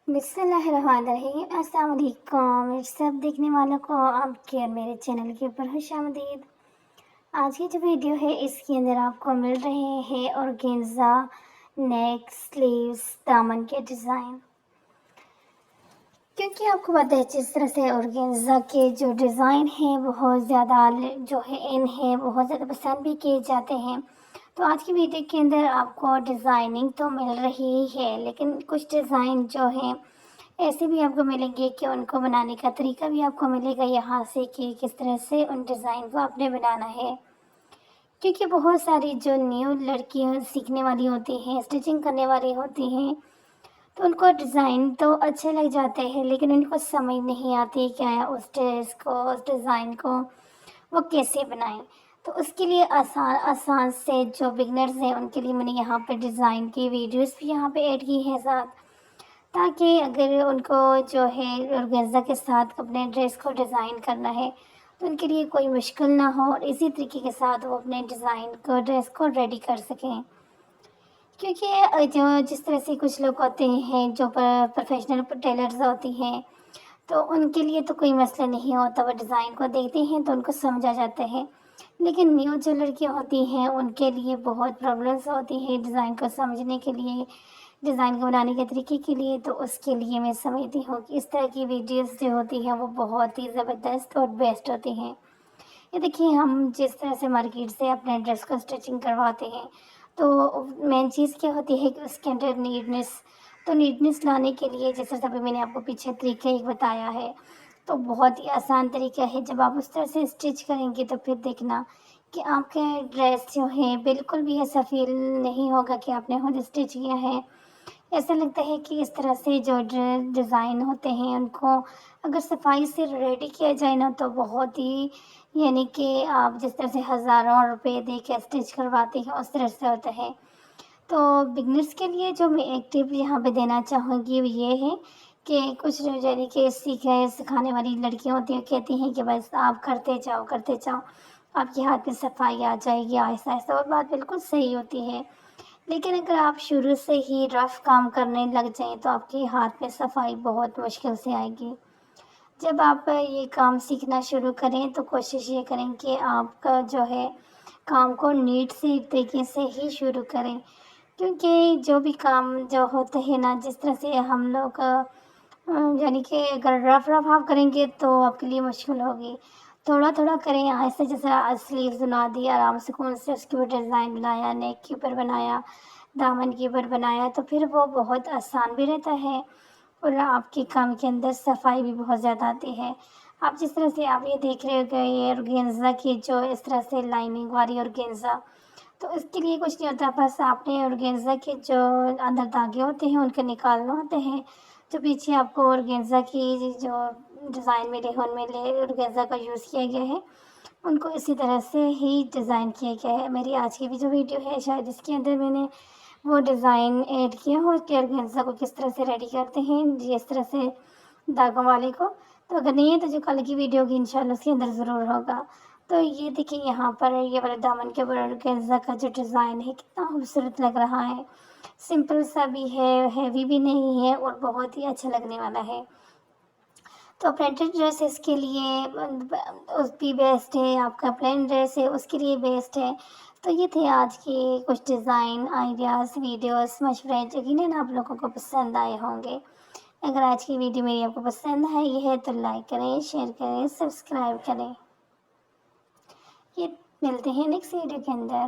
بسم اللہ الرحمن الرحیم۔ السلام علیکم سب دیکھنے والوں کو آپ کے اور میرے چینل کے اوپر خوش آمدید۔ آج کی جو ویڈیو ہے اس کے اندر آپ کو مل رہے ہیں اورگینزا نیک سلیوز دامن کے ڈیزائن، کیونکہ آپ کو پتہ ہے جس طرح سے اورگینزا کے جو ڈیزائن ہیں بہت زیادہ جو ہے ان ہیں بہت زیادہ پسند بھی کیے جاتے ہیں۔ تو آج کی ویڈیو کے اندر آپ کو ڈیزائننگ تو مل رہی ہے، لیکن کچھ ڈیزائن جو ہیں ایسے بھی آپ کو ملیں گے کہ ان کو بنانے کا طریقہ بھی آپ کو ملے گا یہاں سے کہ کس طرح سے ان ڈیزائن کو آپ نے بنانا ہے، کیونکہ بہت ساری جو نیو لڑکیاں سیکھنے والی ہوتی ہیں، اسٹیچنگ کرنے والی ہوتی ہیں، تو ان کو ڈیزائن تو اچھے لگ جاتے ہیں لیکن ان کو سمجھ نہیں آتی کہ اس ڈریس کو اس ڈیزائن کو وہ کیسے بنائیں۔ تو اس کے لیے آسان سے جو بگنرز ہیں ان کے لیے میں نے یہاں پہ ڈیزائن کی ویڈیوز بھی یہاں پہ ایڈ کی ہیں ساتھ، تاکہ اگر ان کو جو ہے اورگینزا کے ساتھ اپنے ڈریس کو ڈیزائن کرنا ہے تو ان کے لیے کوئی مشکل نہ ہو اور اسی طریقے کے ساتھ وہ اپنے ڈیزائن کو ڈریس کو ریڈی کر سکیں۔ کیونکہ جو جس طرح سے کچھ لوگ ہوتے ہیں جو پروفیشنل ٹیلرز ہوتی ہیں تو ان کے لیے تو کوئی مسئلہ نہیں ہوتا، وہ ڈیزائن کو دیکھتے ہیں تو ان کو سمجھ آ جاتا ہے، لیکن نیو جو لڑکیاں ہوتی ہیں ان کے لیے بہت پرابلمس ہوتی ہیں ڈیزائن کو سمجھنے کے لیے، ڈیزائن کو بنانے کے طریقے کے لیے۔ تو اس کے لیے میں سمجھتی ہوں کہ اس طرح کی ویڈیوز جو ہوتی ہیں وہ بہت ہی زبردست اور بیسٹ ہوتی ہیں۔ یہ دیکھیے ہم جس طرح سے مارکیٹ سے اپنے ڈریس کو اسٹیچنگ کرواتے ہیں تو مین چیز کیا ہوتی ہے کہ اس کے اندر نیٹنس لانے کے لیے جیسے ابھی میں نے آپ کو پیچھے طریقہ ایک بتایا ہے، تو بہت ہی آسان طریقہ ہے۔ جب آپ اس طرح سے اسٹچ کریں گے تو پھر دیکھنا کہ آپ کے ڈریس جو ہے بالکل بھی ایسا فیل نہیں ہوگا کہ آپ نے خود اسٹچ کیا ہے۔ ایسا لگتا ہے کہ اس طرح سے جو ڈیزائن ہوتے ہیں ان کو اگر صفائی سے ریڈی کیا جائے نا تو بہت ہی یعنی کہ آپ جس طرح سے ہزاروں روپے دے کے اسٹچ کرواتے ہیں اس طرح سے ہوتا ہے۔ تو بگنرس کے لیے جو میں ایک ٹپ یہاں پہ دینا چاہوں گی وہ یہ ہے کہ کچھ یعنی کہ سکھانے والی لڑکیاں ہوتی ہیں کہتی ہیں کہ بس آپ کرتے جاؤ آپ کے ہاتھ میں صفائی آ جائے گی آہستہ آہستہ، اور بات بالکل صحیح ہوتی ہے، لیکن اگر آپ شروع سے ہی رف کام کرنے لگ جائیں تو آپ کے ہاتھ میں صفائی بہت مشکل سے آئے گی۔ جب آپ یہ کام سیکھنا شروع کریں تو کوشش یہ کریں کہ آپ کا جو ہے کام کو نیٹ سے طریقے سے ہی شروع کریں، کیونکہ جو بھی کام جو ہوتے ہیں نا جس طرح سے ہم لوگ یعنی کہ اگر رف آپ کریں گے تو آپ کے لیے مشکل ہوگی، تھوڑا تھوڑا کریں آہستہ، جیسے سلیوز بنا دی آرام سکون سے، اس کے اوپر ڈیزائن بنایا، نیک کے اوپر بنایا، دامن کے اوپر بنایا، تو پھر وہ بہت آسان بھی رہتا ہے اور آپ کے کام کے اندر صفائی بھی بہت زیادہ آتی ہے۔ آپ جس طرح سے آپ یہ دیکھ رہے ہو کہ یہ اورگینزا کی جو اس طرح سے لائننگ والی اورگینزا، تو اس کے لیے کچھ نہیں ہوتا، بس آپ نے اورگینزا کے جو اندر دھاگے ہوتے ہیں ان کے نکالنا ہوتے ہیں، جو پیچھے آپ کو اورگینزا کی جو ڈیزائن ملے ہیں ان میں اورگینزا کا یوز کیا گیا ہے، ان کو اسی طرح سے ہی ڈیزائن کیا گیا ہے۔ میری آج کی بھی جو ویڈیو ہے شاید اس کے اندر میں نے وہ ڈیزائن ایڈ کیا ہو کہ اورگینزا کو کس طرح سے ریڈی کرتے ہیں جی اس طرح سے دھاگوں والے کو، تو اگر نہیں ہے تو جو کل کی ویڈیو ہوگی انشاءاللہ اس کے اندر ضرور ہوگا۔ تو یہ دیکھیں یہاں پر یہ والا دامن کے اوپر اورگینزا کا جو ڈیزائن ہے کتنا خوبصورت لگ رہا ہے، سمپل سا بھی ہے، ہیوی بھی نہیں ہے اور بہت ہی اچھا لگنے والا ہے۔ تو پرنٹڈ ڈریسز کے لیے اس بھی بیسٹ ہے، آپ کا پلین ڈریس ہے اس کے لیے بیسٹ ہے۔ تو یہ تھے آج کی کچھ ڈیزائن آئیڈیاز ویڈیوز مشورے، یقیناً آپ لوگوں کو پسند آئے ہوں گے۔ اگر آج کی ویڈیو میری آپ کو پسند آئی ہے تو لائک کریں، شیئر کریں، سبسکرائب کریں۔ یہ ملتے ہیں نیکسٹ ویڈیو کے اندر۔